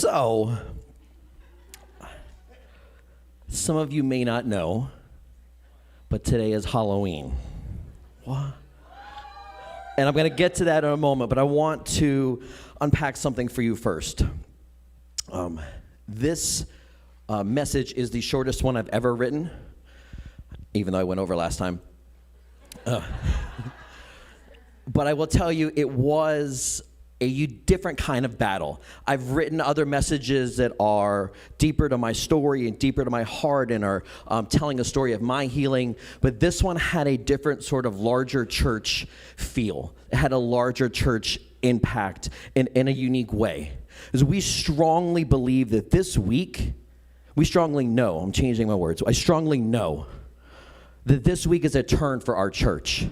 So, some of you may not know, but today is Halloween. What? And I'm going to get to that in a moment, but I want to unpack something for you first. This message is the shortest one I've ever written, even though I went over last time. But I will tell you, it was a different kind of battle. I've written other messages that are deeper to my story and deeper to my heart and are telling a story of my healing, but this one had a different sort of larger church feel. It had a larger church impact in a unique way. Because we strongly believe that this week, we strongly know, I'm changing my words, I strongly know that this week is a turn for our church.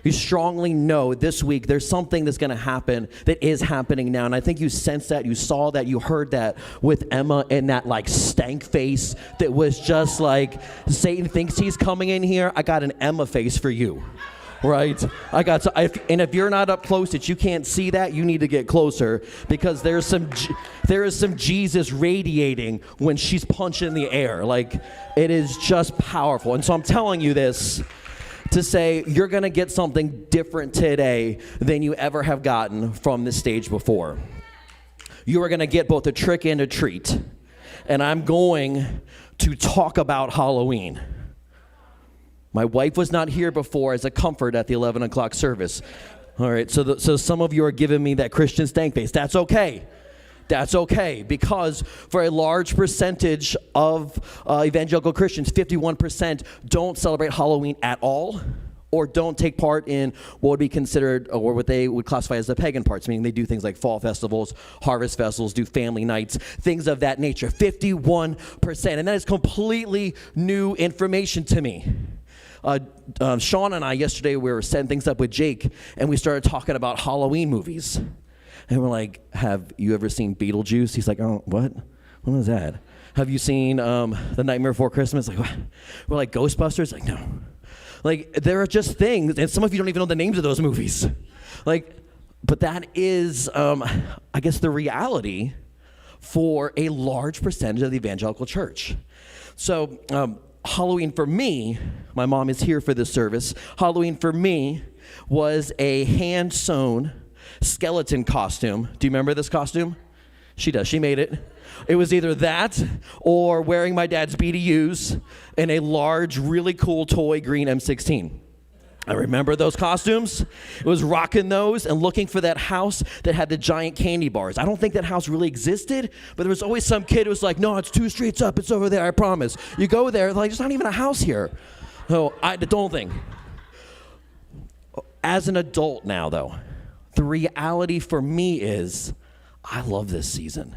You strongly know this week there's something that's going to happen that is happening now. And I think you sensed that, you saw that, you heard that with Emma and that like stank face that was just like, Satan thinks he's coming in here. I got an Emma face for you, right? And if you're not up close that you can't see that, you need to get closer because there is some Jesus radiating when she's punching the air. Like it is just powerful. And so I'm telling you this to say you're going to get something different today than you ever have gotten from this stage before. You are going to get both a trick and a treat. And I'm going to talk about Halloween. My wife was not here before as a comfort at the 11 o'clock service. All right, so some of you are giving me that Christian stank face. That's okay. That's okay, because for a large percentage of evangelical Christians, 51% don't celebrate Halloween at all or don't take part in what would be considered or what they would classify as the pagan parts, meaning they do things like fall festivals, harvest festivals, do family nights, things of that nature, 51%. And that is completely new information to me. Sean and I, yesterday, we were setting things up with Jake, and we started talking about Halloween movies. And we're like, have you ever seen Beetlejuice? He's like, oh, what? What was that? Have you seen The Nightmare Before Christmas? Like, what? We're like, Ghostbusters? Like, no. Like, there are just things, and some of you don't even know the names of those movies. Like, but that is, I guess, the reality for a large percentage of the evangelical church. So, Halloween for me, my mom is here for this service. Halloween for me was a hand-sewn skeleton costume. Do you remember this costume? She does. She made it. It was either that or wearing my dad's BDUs and a large, really cool toy green M16. I remember those costumes. It was rocking those and looking for that house that had the giant candy bars. I don't think that house really existed, but there was always some kid who was like, no, it's 2 streets up. It's over there, I promise. You go there, like, there's not even a house here. So I don't think. As an adult now, though, the reality for me is I love this season.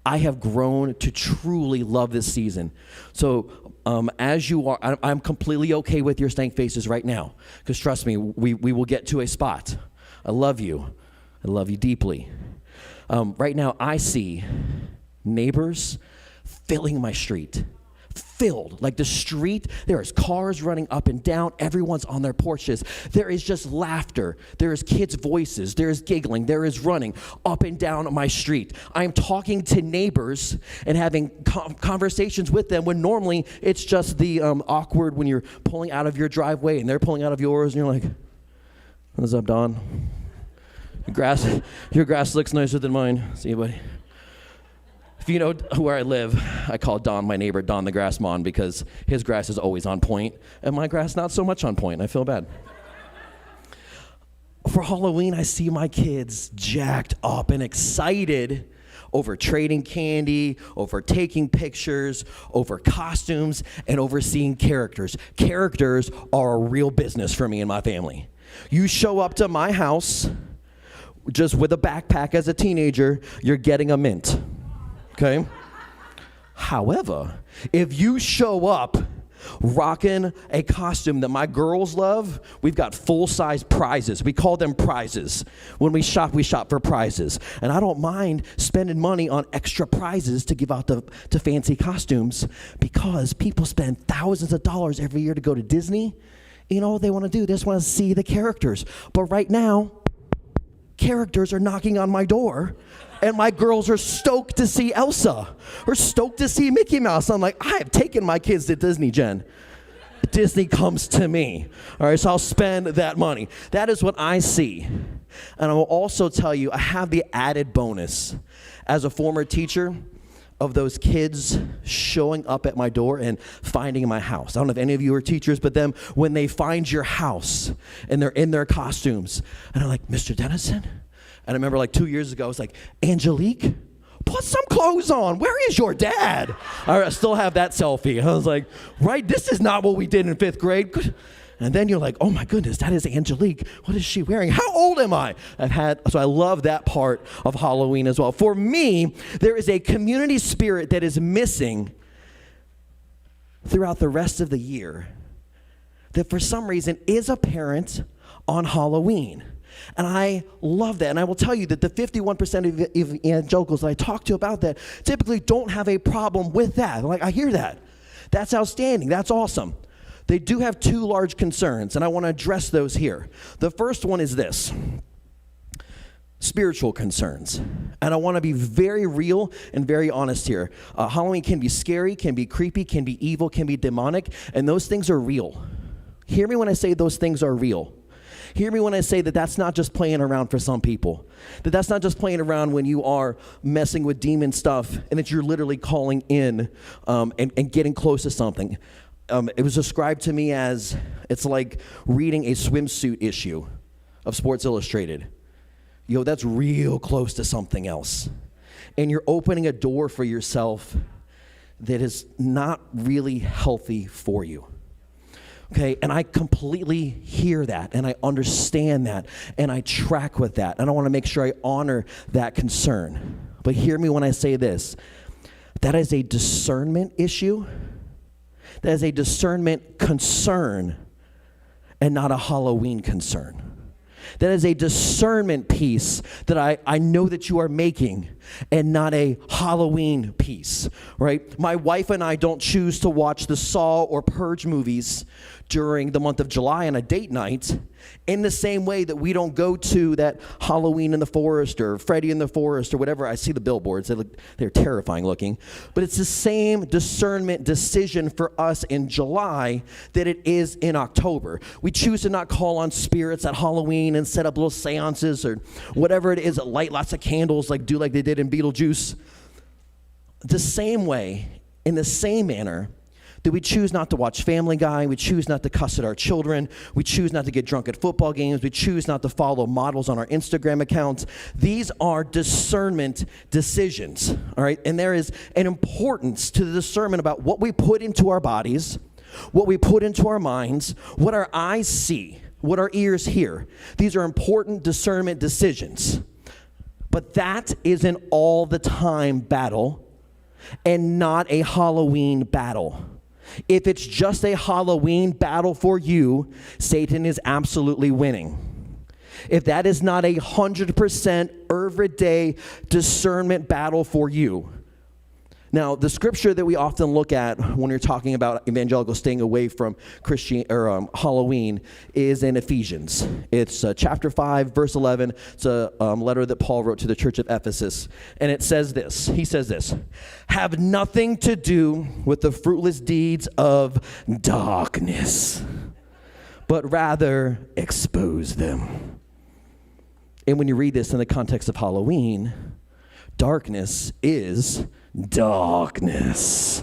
I have grown to truly love this season. So as you are, I'm completely okay with your stank faces right now. Because trust me, we will get to a spot. I love you. I love you deeply. Right now, I see neighbors filling my street. Filled. Like the street, there is cars running up and down. Everyone's on their porches. There is just laughter. There is kids' voices. There is giggling. There is running up and down my street. I am talking to neighbors and having conversations with them when normally it's just the awkward when you're pulling out of your driveway and they're pulling out of yours and you're like, what's up, Don? Your grass looks nicer than mine. See you, buddy. If you know where I live, I call Don, my neighbor, Don the grass mon because his grass is always on point, and my grass not so much on point. I feel bad. For Halloween, I see my kids jacked up and excited over trading candy, over taking pictures, over costumes, and over seeing characters. Characters are a real business for me and my family. You show up to my house just with a backpack as a teenager, you're getting a mint. Okay? However, if you show up rocking a costume that my girls love, we've got full-size prizes. We call them prizes. When we shop for prizes. And I don't mind spending money on extra prizes to give out to fancy costumes because people spend thousands of dollars every year to go to Disney. You know what they want to do? They just want to see the characters. But right now, characters are knocking on my door And my girls are stoked to see Elsa or stoked to see Mickey Mouse. I'm like, I have taken my kids to Disney, Jen. Disney comes to me. All right, so I'll spend that money. That is what I see. And I will also tell you, I have the added bonus as a former teacher of those kids showing up at my door and finding my house. I don't know if any of you are teachers, but them, when they find your house and they're in their costumes, and they're like, Mr. Dennison? And I remember like 2 years ago, I was like, Angelique, put some clothes on. Where is your dad? I still have that selfie. I was like, right, this is not what we did in 5th grade. And then you're like, oh my goodness, that is Angelique. What is she wearing? How old am I? So I love that part of Halloween as well. For me, there is a community spirit that is missing throughout the rest of the year that for some reason is apparent on Halloween. And I love that. And I will tell you that the 51% of evangelicals that I talk to about that typically don't have a problem with that. Like, I hear that. That's outstanding. That's awesome. They do have 2 large concerns, and I want to address those here. The first one is this: spiritual concerns. And I want to be very real and very honest here. Halloween can be scary, can be creepy, can be evil, can be demonic, and those things are real. Hear me when I say those things are real. Hear me when I say that that's not just playing around for some people. That's not just playing around when you are messing with demon stuff and that you're literally calling in and getting close to something. It was described to me as it's like reading a swimsuit issue of Sports Illustrated. That's real close to something else. And you're opening a door for yourself that is not really healthy for you. Okay, and I completely hear that, and I understand that, and I track with that, and I want to make sure I honor that concern. But hear me when I say this. That is a discernment issue. That is a discernment concern and not a Halloween concern. That is a discernment piece that I know that you are making and not a Halloween piece, right? My wife and I don't choose to watch the Saw or Purge movies during the month of July on a date night in the same way that we don't go to that Halloween in the Forest or Freddy in the Forest or whatever. I see the billboards. They're terrifying looking. But it's the same discernment decision for us in July that it is in October. We choose to not call on spirits at Halloween and set up little seances or whatever it is, light lots of candles like they did in Beetlejuice. The same way, in the same manner, that we choose not to watch Family Guy, we choose not to cuss at our children, we choose not to get drunk at football games, we choose not to follow models on our Instagram accounts. These are discernment decisions, all right? And there is an importance to the discernment about what we put into our bodies, what we put into our minds, what our eyes see, what our ears hear. These are important discernment decisions. But that is an all-the-time battle and not a Halloween battle. If it's just a Halloween battle for you, Satan is absolutely winning. If that is not 100% everyday discernment battle for you. Now, the scripture that we often look at when we're talking about evangelicals staying away from Halloween is in Ephesians. It's chapter 5, verse 11. It's a letter that Paul wrote to the church of Ephesus. And it says this. He says this: have nothing to do with the fruitless deeds of darkness, but rather expose them. And when you read this in the context of Halloween, darkness is darkness.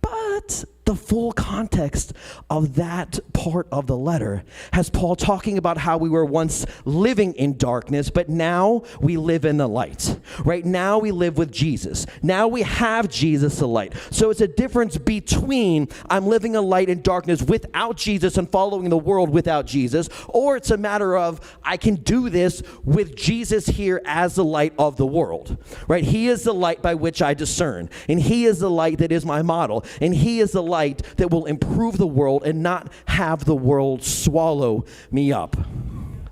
But the full context of that part of the letter has Paul talking about how we were once living in darkness, but now we live in the light. Right now we live with Jesus. Now we have Jesus the light. So it's a difference between I'm living a light in darkness without Jesus and following the world without Jesus, or it's a matter of I can do this with Jesus here as the light of the world. Right? He is the light by which I discern, and he is the light that is my model, and he is the light that will improve the world and not have the world swallow me up.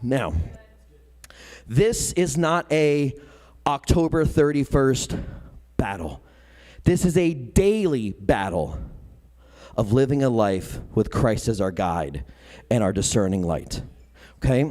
Now, this is not a October 31st battle. This is a daily battle of living a life with Christ as our guide and our discerning light. Okay?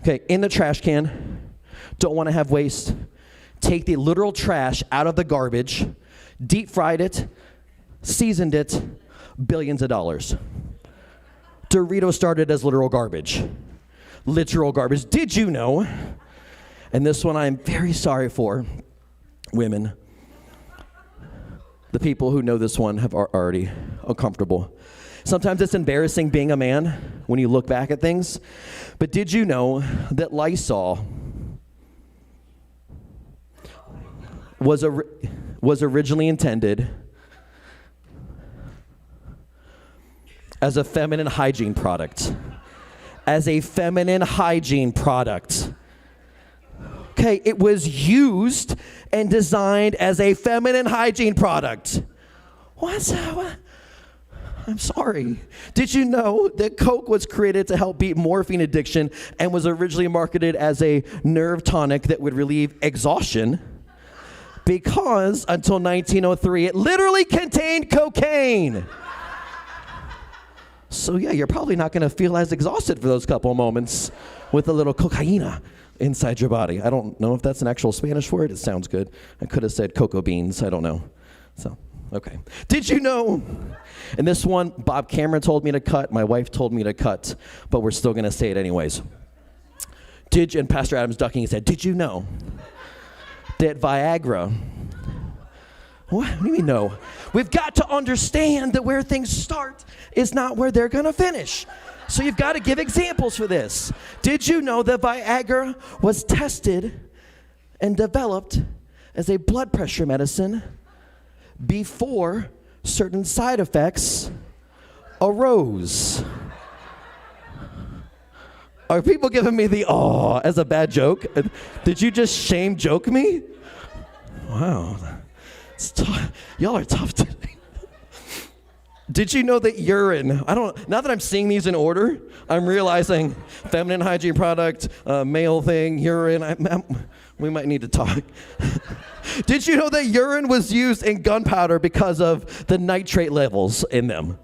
Okay, in the trash can. Don't want to have waste. Take the literal trash out of the garbage, deep fried it, seasoned it, billions of dollars. Doritos started as literal garbage. Literal garbage. Did you know? And this one I'm very sorry for, women. The people who know this one have already uncomfortable. Sometimes it's embarrassing being a man when you look back at things. But did you know that Lysol was originally intended as a feminine hygiene product? As a feminine hygiene product. Okay, it was used and designed as a feminine hygiene product. What? I'm sorry. Did you know that Coke was created to help beat morphine addiction and was originally marketed as a nerve tonic that would relieve exhaustion? Because until 1903, it literally contained cocaine. So yeah, you're probably not going to feel as exhausted for those couple of moments with a little cocaína inside your body. I don't know if that's an actual Spanish word. It sounds good. I could have said cocoa beans. I don't know. So, okay. Did you know? And this one, Bob Cameron told me to cut. My wife told me to cut, but we're still going to say it anyways. And Pastor Adam's ducking. He said, did you know that Viagra? What do you mean no? We've got to understand that where things start is not where they're going to finish. So you've got to give examples for this. Did you know that Viagra was tested and developed as a blood pressure medicine before certain side effects arose? Are people giving me the as a bad joke? Did you just shame joke me? Wow. Y'all are tough today. Did you know that urine, now that I'm seeing these in order, I'm realizing feminine hygiene product, male thing, urine, we might need to talk. Did you know that urine was used in gunpowder because of the nitrate levels in them?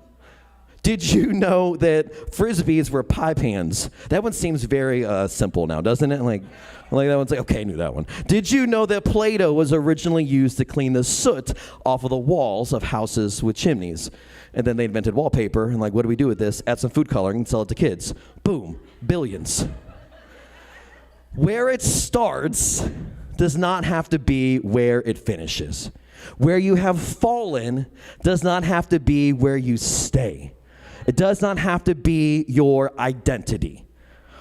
Did you know that Frisbees were pie pans? That one seems very simple now, doesn't it? Like that one's like, okay, I knew that one. Did you know that Play-Doh was originally used to clean the soot off of the walls of houses with chimneys? And then they invented wallpaper, and like, what do we do with this? Add some food coloring and sell it to kids. Boom, billions. Where it starts does not have to be where it finishes. Where you have fallen does not have to be where you stay. It does not have to be your identity.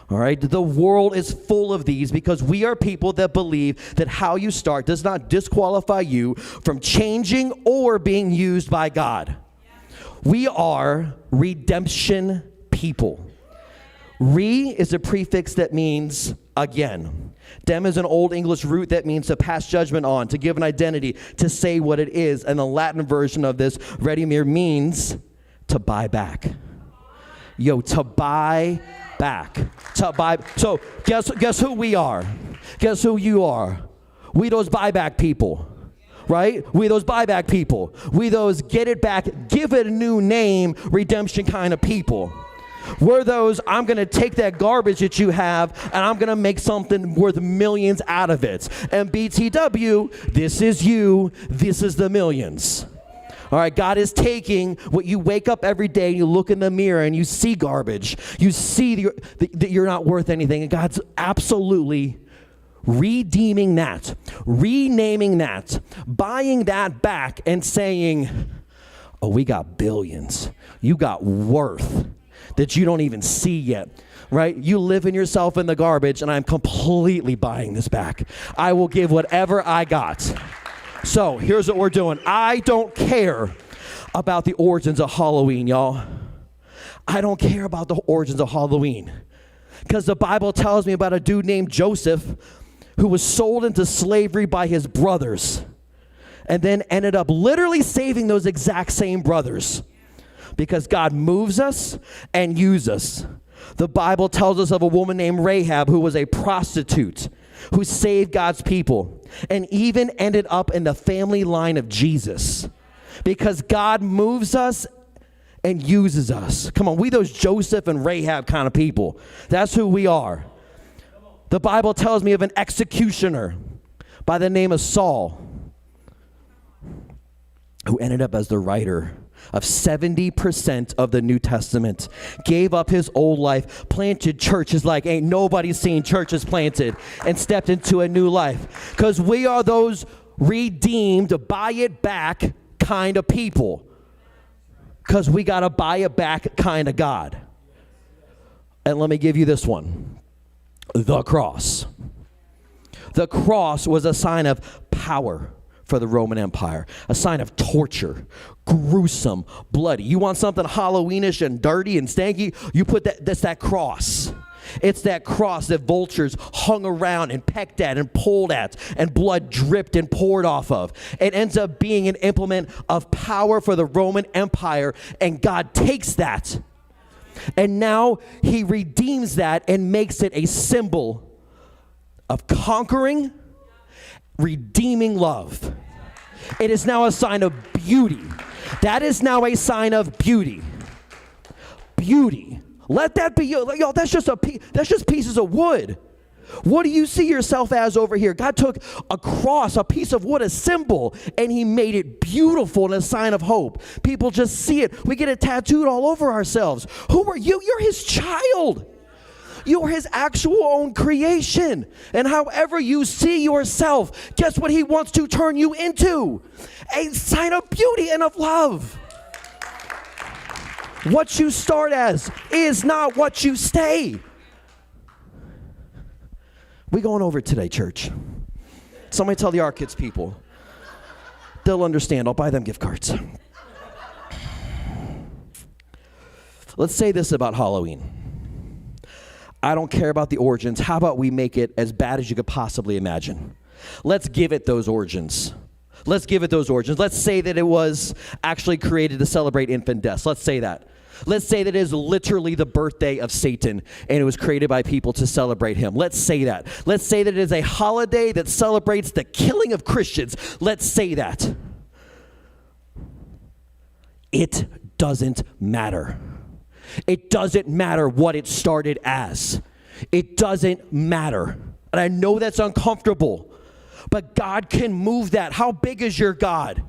All right? The world is full of these because we are people that believe that how you start does not disqualify you from changing or being used by God. We are redemption people. Re is a prefix that means again. Dem is an old English root that means to pass judgment on, to give an identity, to say what it is. And the Latin version of this, redimere, means to buy back. To buy back. To buy. So guess who we are? Guess who you are? We those buyback people. Right? We those buyback people. We those get it back, give it a new name, redemption kind of people. We're those, I'm going to take that garbage that you have and I'm going to make something worth millions out of it. And BTW, this is you, this is the millions. All right, God is taking what you wake up every day and you look in the mirror and you see garbage. You see that you're not worth anything. And God's absolutely redeeming that, renaming that, buying that back and saying, oh, we got billions. You got worth that you don't even see yet, right? You live in yourself in the garbage and I'm completely buying this back. I will give whatever I got. So here's what we're doing. I don't care about the origins of Halloween, y'all. I don't care about the origins of Halloween because the Bible tells me about a dude named Joseph who was sold into slavery by his brothers and then ended up literally saving those exact same brothers because God moves us and uses us. The Bible tells us of a woman named Rahab who was a prostitute who saved God's people and even ended up in the family line of Jesus because God moves us and uses us. Come on, we those Joseph and Rahab kind of people. That's who we are. The Bible tells me of an executioner by the name of Saul, who ended up as the writer of 70% of the New Testament, gave up his old life, planted churches like ain't nobody seen churches planted, and stepped into a new life. Because we are those redeemed, buy it back kind of people. Because we got to buy it back kind of God. And let me give you this one. The cross. The cross was a sign of power for the Roman Empire, a sign of torture, gruesome, bloody. You want something Halloweenish and dirty and stanky? You put that's that cross. It's that cross that vultures hung around and pecked at and pulled at, and blood dripped and poured off of. It ends up being an implement of power for the Roman Empire, and God takes that, and now he redeems that and makes it a symbol of conquering, redeeming love. It is now a sign of beauty. That is now a sign of beauty. Beauty. Let that be yo. That's just pieces of wood. What do you see yourself as over here? God took a cross, a piece of wood, a symbol, and he made it beautiful and a sign of hope. People just see it. We get it tattooed all over ourselves. Who are you? You're his child. You are his actual own creation. And however you see yourself, guess what he wants to turn you into? A sign of beauty and of love. What you start as is not what you stay. We going over today, church. Somebody tell the Our Kids people. They'll understand. I'll buy them gift cards. Let's say this about Halloween. I don't care about the origins. How about we make it as bad as you could possibly imagine? Let's give it those origins. Let's give it those origins. Let's say that it was actually created to celebrate infant deaths. Let's say that. Let's say that it is literally the birthday of Satan, and it was created by people to celebrate him. Let's say that. Let's say that it is a holiday that celebrates the killing of Christians. Let's say that. It doesn't matter. It doesn't matter what it started as. It doesn't matter. And I know that's uncomfortable, but God can move that. How big is your God?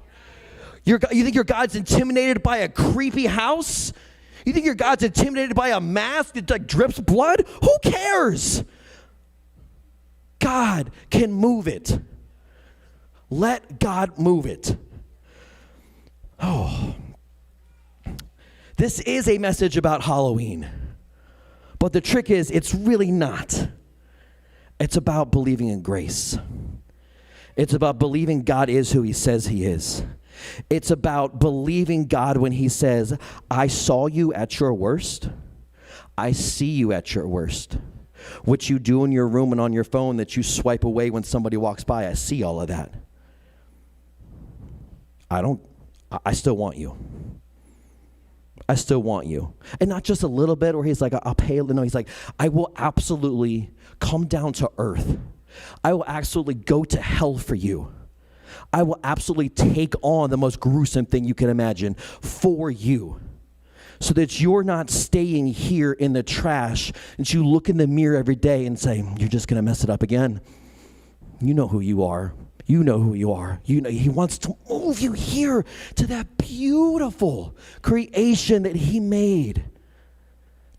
You think your God's intimidated by a creepy house? You think your God's intimidated by a mask that like drips blood? Who cares? God can move it. Let God move it. Oh. This is a message about Halloween. But the trick is, it's really not. It's about believing in grace. It's about believing God is who he says he is. It's about believing God when he says, I saw you at your worst. I see you at your worst. What you do in your room and on your phone that you swipe away when somebody walks by, I see all of that. I still want you. I still want you. And not just a little bit where he's like, I'll pay. No, he's like, I will absolutely come down to earth. I will absolutely go to hell for you. I will absolutely take on the most gruesome thing you can imagine for you. So that you're not staying here in the trash and you look in the mirror every day and say, you're just going to mess it up again. You know who you are. You know who you are. You know he wants to move you here to that beautiful creation that he made,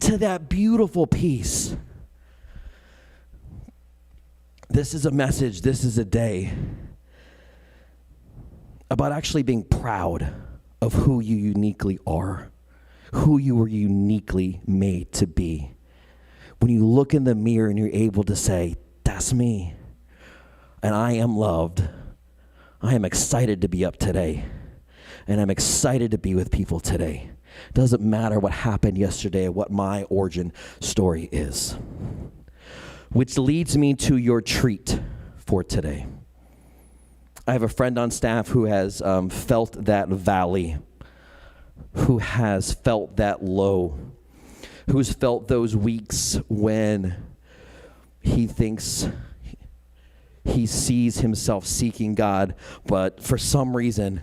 to that beautiful peace. This is a message, this is a day about actually being proud of who you uniquely are, who you were uniquely made to be. When you look in the mirror and you're able to say, that's me. And I am loved. I am excited to be up today. And I'm excited to be with people today. Doesn't matter what happened yesterday or what my origin story is. Which leads me to your treat for today. I have a friend on staff who has felt that valley, who has felt that low, who's felt those weeks when he thinks he sees himself seeking God, but for some reason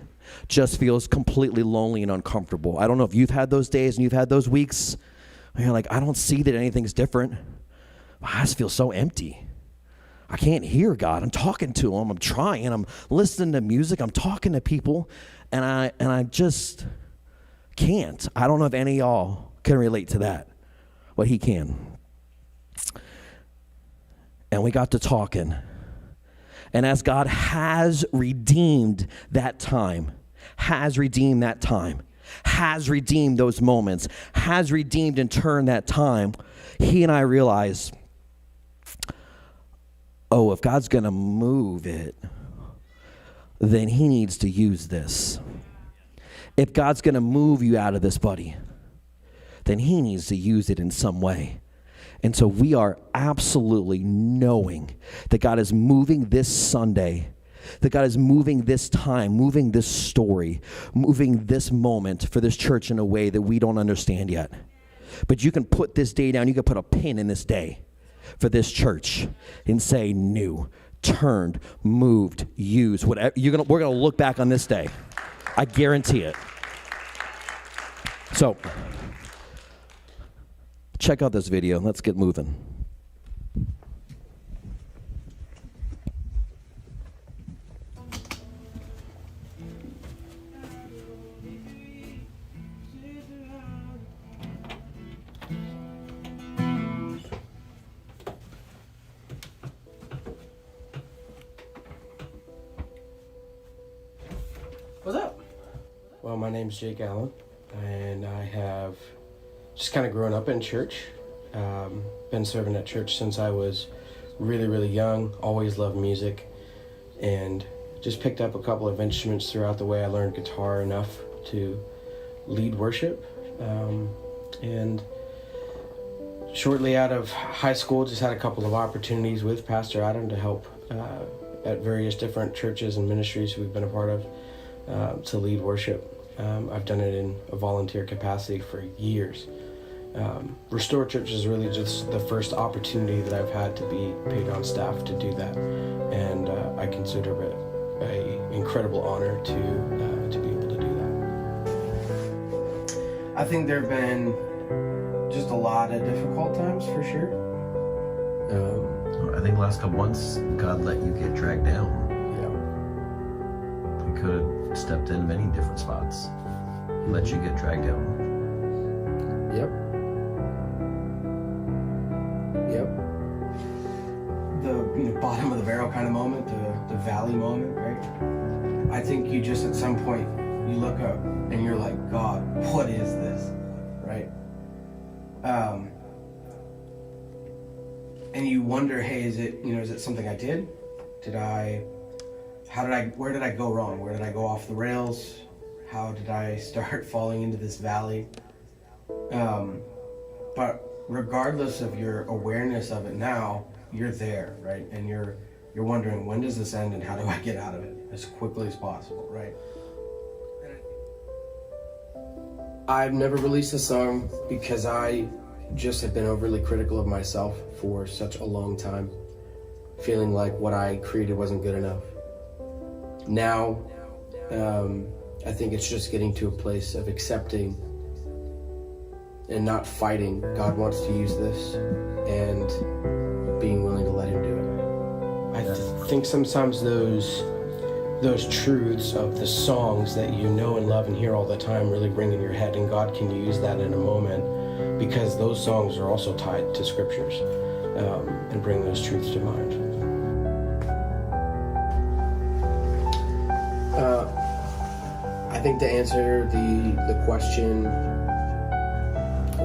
just feels completely lonely and uncomfortable. I don't know if you've had those days and you've had those weeks where you're like, I don't see that anything's different. I just feel so empty. I can't hear God. I'm talking to him. I'm trying. I'm listening to music. I'm talking to people. And I just can't. I don't know if any of y'all can relate to that. Well, he can. And we got to talking. And as God has redeemed that time, has redeemed those moments, has redeemed and turned that time, he and I realized, oh, if God's going to move it, then he needs to use this. If God's going to move you out of this, buddy, then he needs to use it in some way. And so we are absolutely knowing that God is moving this Sunday, that God is moving this time, moving this story, moving this moment for this church in a way that we don't understand yet. But you can put this day down. You can put a pin in this day for this church and say new, turned, moved, used, whatever. We're gonna look back on this day. I guarantee it. So check out this video. Let's get moving. What's up? Well, my name's Jake Allen, and I have just kind of grown up in church. Been serving at church since I was really, really young. Always loved music, and just picked up a couple of instruments throughout the way. I learned guitar enough to lead worship, and shortly out of high school, just had a couple of opportunities with Pastor Adam to help at various different churches and ministries we've been a part of. To lead worship. I've done it in a volunteer capacity for years. Restore Church is really just the first opportunity that I've had to be paid on staff to do that, and I consider it an incredible honor to be able to do that. I think there have been just a lot of difficult times for sure. I think the last couple months, God let you get dragged down. Yeah. He could have stepped in many different spots. He let you get dragged down. Yep. The bottom of the barrel kind of moment, the valley moment, right? I think you just at some point you look up and you're like, God, what is this, right? And you wonder, hey, is it something I did? Where did I go wrong? Where did I go off the rails? How did I start falling into this valley? But regardless of your awareness of it now, you're there, right? And you're wondering, when does this end and how do I get out of it as quickly as possible, right? I've never released a song because I just have been overly critical of myself for such a long time, feeling like what I created wasn't good enough. Now, I think it's just getting to a place of accepting and not fighting. God wants to use this, and being willing to let him do it. I think sometimes those truths of the songs that you know and love and hear all the time really ring in your head, and God can use that in a moment, because those songs are also tied to scriptures, and bring those truths to mind. I think to answer the question,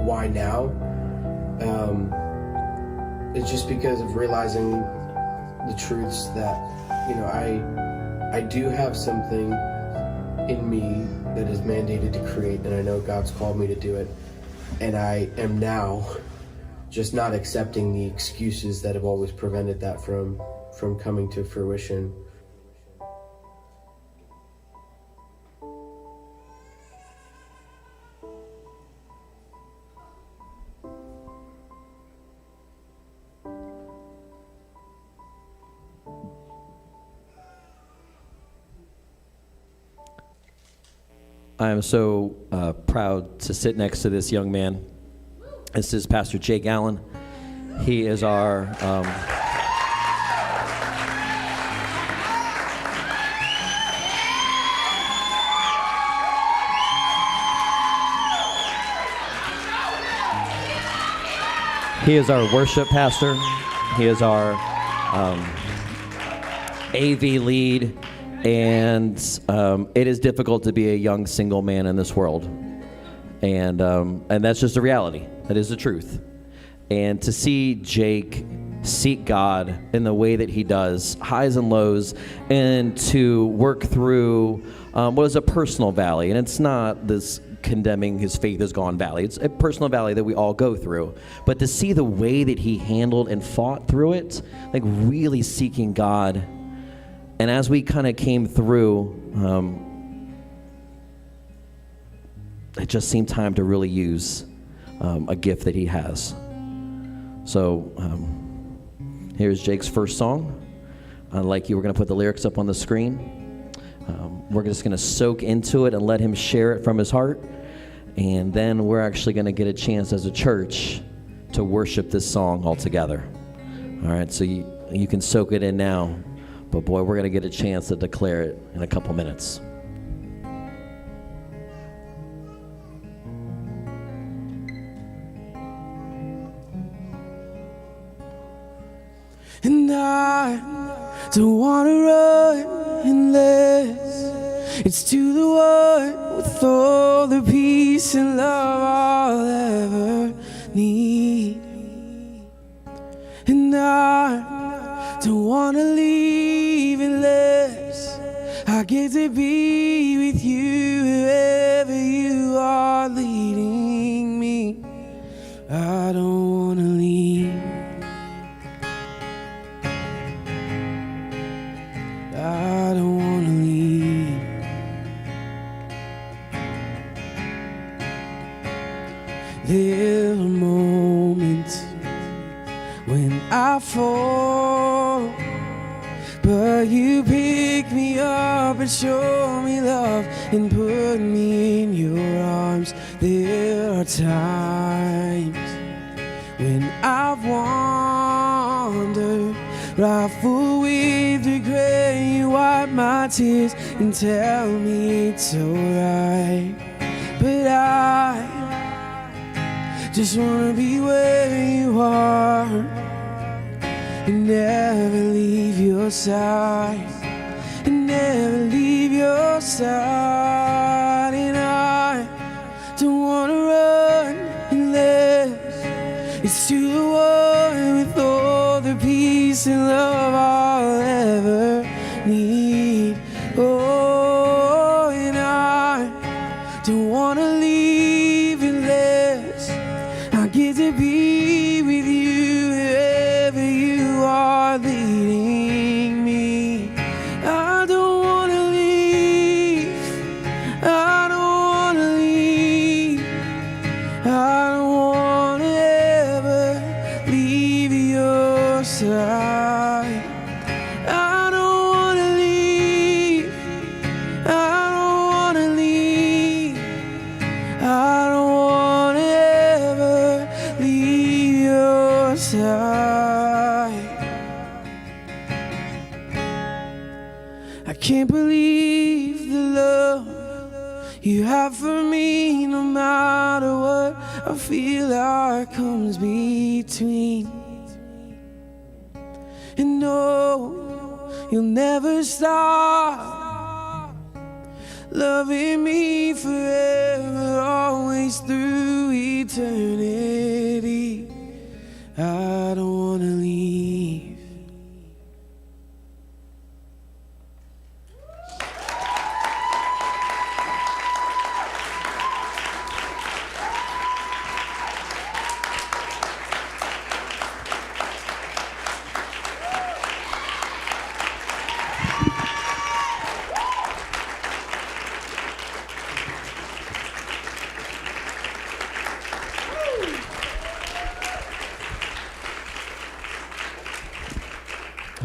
why now, it's just because of realizing the truths that, I do have something in me that is mandated to create, and I know God's called me to do it, and I am now just not accepting the excuses that have always prevented that from coming to fruition. I am so proud to sit next to this young man. This is Pastor Jake Allen. He is our He is our worship pastor. He is our AV lead. And it is difficult to be a young single man in this world. And that's just the reality. That is the truth. And to see Jake seek God in the way that he does, highs and lows, and to work through what is a personal valley. And it's not this condemning his faith has gone valley. It's a personal valley that we all go through. But to see the way that he handled and fought through it, like really seeking God. And as we kind of came through, it just seemed time to really use a gift that he has. So here's Jake's first song. Like you, we're going to put the lyrics up on the screen. We're just going to soak into it and let him share it from his heart. And then we're actually going to get a chance as a church to worship this song all together. All right, so you can soak it in now. But boy, we're going to get a chance to declare it in a couple minutes. And I don't want to run unless it's to the one with all the peace and love I'll ever need. And I don't want to leave unless I get to be with you wherever you are leading me. I don't want to leave. I don't want to leave. There are moments when I fall, but you pick me up and show me love and put me in your arms. There are times when I've wandered, rifle with regret. You wipe my tears and tell me it's alright. But I just wanna be where you are and never leave your side, and never leave your side. And I don't wanna run unless it's to the one with all the peace and love I'll ever need. Oh, and I don't wanna leave unless I get to be with you wherever you are leading me. I don't wanna leave. I don't wanna leave. I don't wanna ever leave your side. I don't wanna leave. I don't wanna leave. I don't wanna ever leave your side. I can't believe the love you have for me. No matter what I feel like comes between. And no, you'll never stop loving me forever, always through eternity. I don't wanna leave.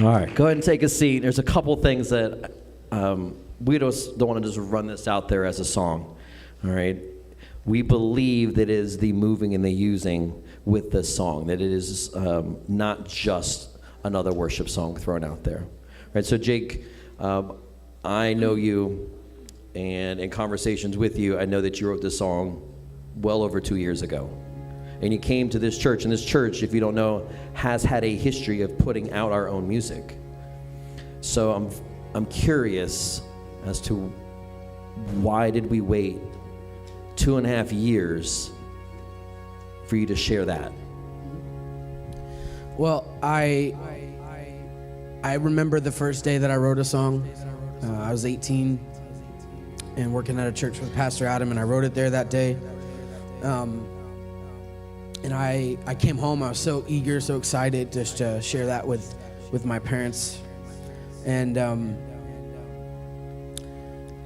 All right, go ahead and take a seat. There's a couple things that we just don't want to just run this out there as a song. All right, we believe that it is the moving and the using with this song, that it is not just another worship song thrown out there. All right, so Jake, I know you, and in conversations with you, I know that you wrote this song well over 2 years ago. and you came to this church, and this church, if you don't know, has had a history of putting out our own music. So I'm curious as to why did we wait 2.5 years for you to share that? Well, I remember the first day that I wrote a song. I was 18 and working at a church with Pastor Adam, and I wrote it there that day. And I came home. I was so eager, so excited just to share that with my parents. And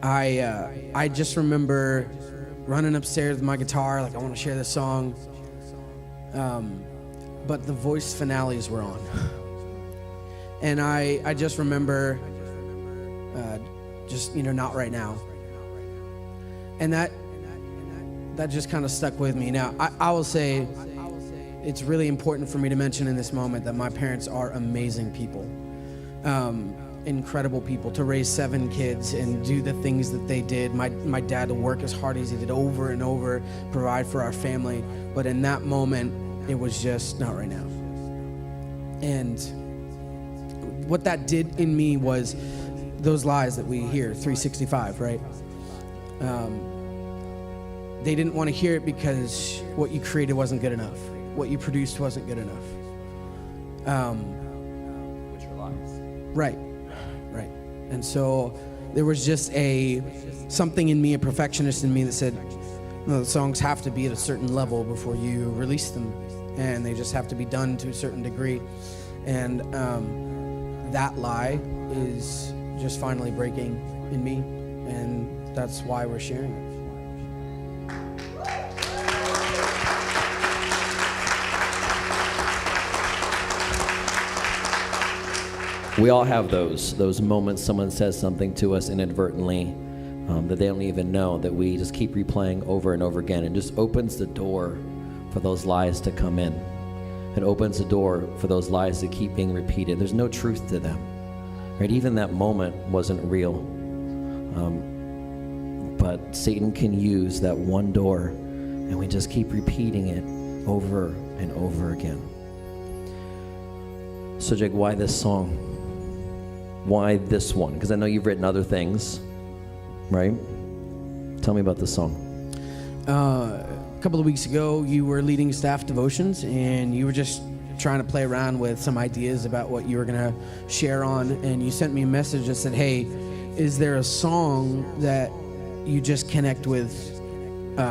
I just remember running upstairs with my guitar, like, I want to share this song. But the voice finales were on. And I just remember not right now. And that just kind of stuck with me. Now, I will say it's really important for me to mention in this moment that my parents are amazing people. Incredible people to raise 7 kids and do the things that they did. My dad to work as hard as he did over and over, provide for our family. But in that moment, it was just not right now. And what that did in me was those lies that we hear, 365, right? They didn't want to hear it because what you created wasn't good enough. What you produced wasn't good enough. Which are lies. Right. And so there was just something in me, a perfectionist in me that said, no, the songs have to be at a certain level before you release them, and they just have to be done to a certain degree. And that lie is just finally breaking in me, and that's why we're sharing it. We all have those moments someone says something to us inadvertently that they don't even know, that we just keep replaying over and over again. It just opens the door for those lies to come in. It opens the door for those lies to keep being repeated. There's no truth to them, right? Even that moment wasn't real. But Satan can use that one door, and we just keep repeating it over and over again. So Jake, why this song? Why this one? Because I know you've written other things, right? Tell me about this song. A couple of weeks ago, you were leading staff devotions, and you were just trying to play around with some ideas about what you were going to share on, and you sent me a message that said, hey, is there a song that you just connect with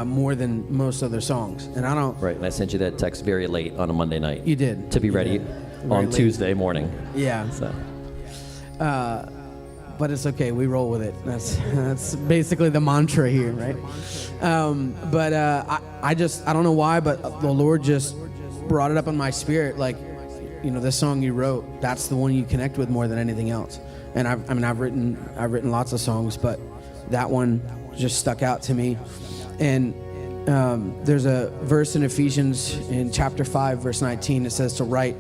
more than most other songs? And I don't... Right, and I sent you that text very late on a Monday night. You did. To be ready on Tuesday morning. Yeah. So. But it's okay. We roll with it. That's basically the mantra here, right? But I don't know why, but the Lord just brought it up in my spirit. Like, this song you wrote, that's the one you connect with more than anything else. And I've written lots of songs, but that one just stuck out to me. And there's a verse in Ephesians in chapter 5, verse 19. It says to write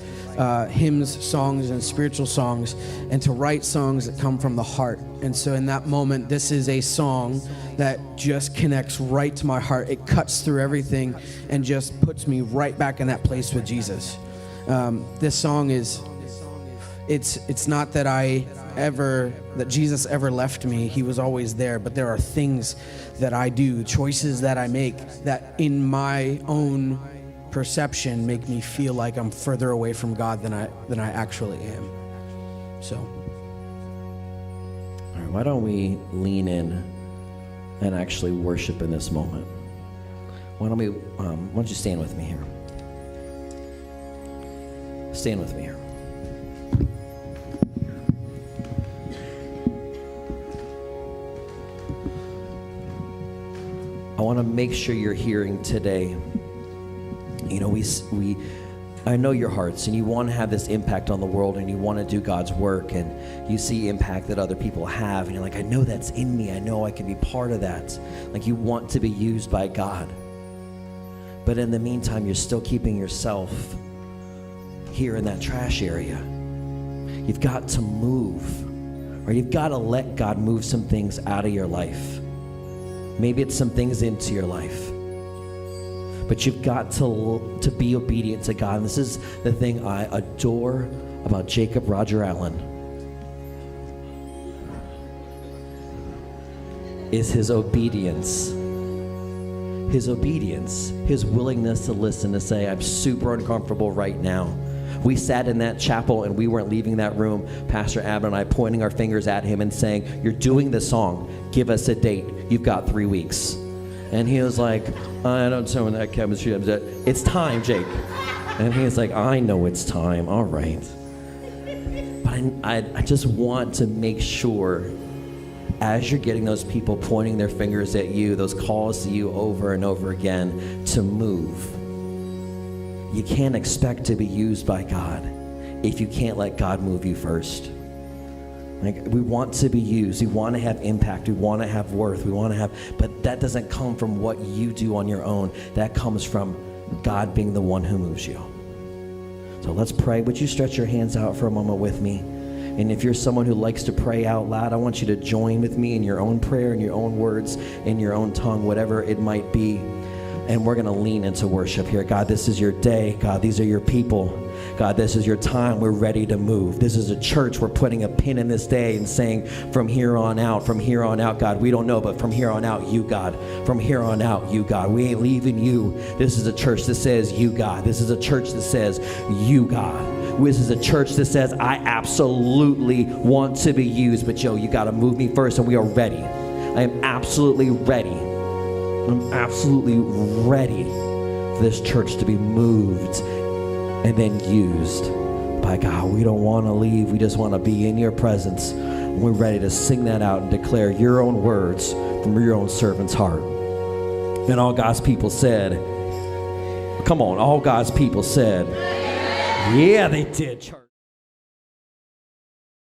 hymns, songs, and spiritual songs, and to write songs that come from the heart. And so in that moment, this is a song that just connects right to my heart. It cuts through everything and just puts me right back in that place with Jesus. This song is, it's not that Jesus ever left me. He was always there, but there are things that I do, choices that I make, that in my own perception make me feel like I'm further away from God than I actually am. So, all right, why don't we lean in and actually worship in this moment? Why don't you stand with me here? Stand with me here. I want to make sure you're hearing today. I know your hearts, and you want to have this impact on the world, and you want to do God's work, and you see impact that other people have, and you're like, I know that's in me. I know I can be part of that. Like, you want to be used by God. But in the meantime, you're still keeping yourself here in that trash area. You've got to move, or you've got to let God move some things out of your life. Maybe it's some things into your life. But you've got to be obedient to God. And this is the thing I adore about Jacob Roger Allen, is his obedience. His obedience, his willingness to listen, to say, I'm super uncomfortable right now. We sat in that chapel and we weren't leaving that room, Pastor Abbott and I, pointing our fingers at him and saying, you're doing this song, give us a date, you've got 3 weeks. And he was like, I don't know when that chemistry, it's time, Jake. And he was like, I know it's time, all right. But I just want to make sure, as you're getting those people pointing their fingers at you, those calls to you over and over again, to move. You can't expect to be used by God if you can't let God move you first. Like, we want to be used. We want to have impact. We want to have worth. We want to have, but that doesn't come from what you do on your own. That comes from God being the one who moves you. So let's pray. Would you stretch your hands out for a moment with me? And if you're someone who likes to pray out loud, I want you to join with me in your own prayer, in your own words, in your own tongue, whatever it might be. And we're going to lean into worship here. God, this is your day. God, these are your people. God, this is your time. We're ready to move. This is a church. We're putting a pin in this day and saying, from here on out, God, we don't know, but from here on out, you, God. From here on out, you, God. We ain't leaving you. This is a church that says, you, God. This is a church that says, you, God. This is a church that says, I absolutely want to be used, but you got to move me first, and we are ready. I am absolutely ready. I'm absolutely ready for this church to be moved and then used by God. We don't want to leave. We just want to be in your presence. And we're ready to sing that out and declare your own words from your own servant's heart. And all God's people said, come on, all God's people said, yeah, they did, church.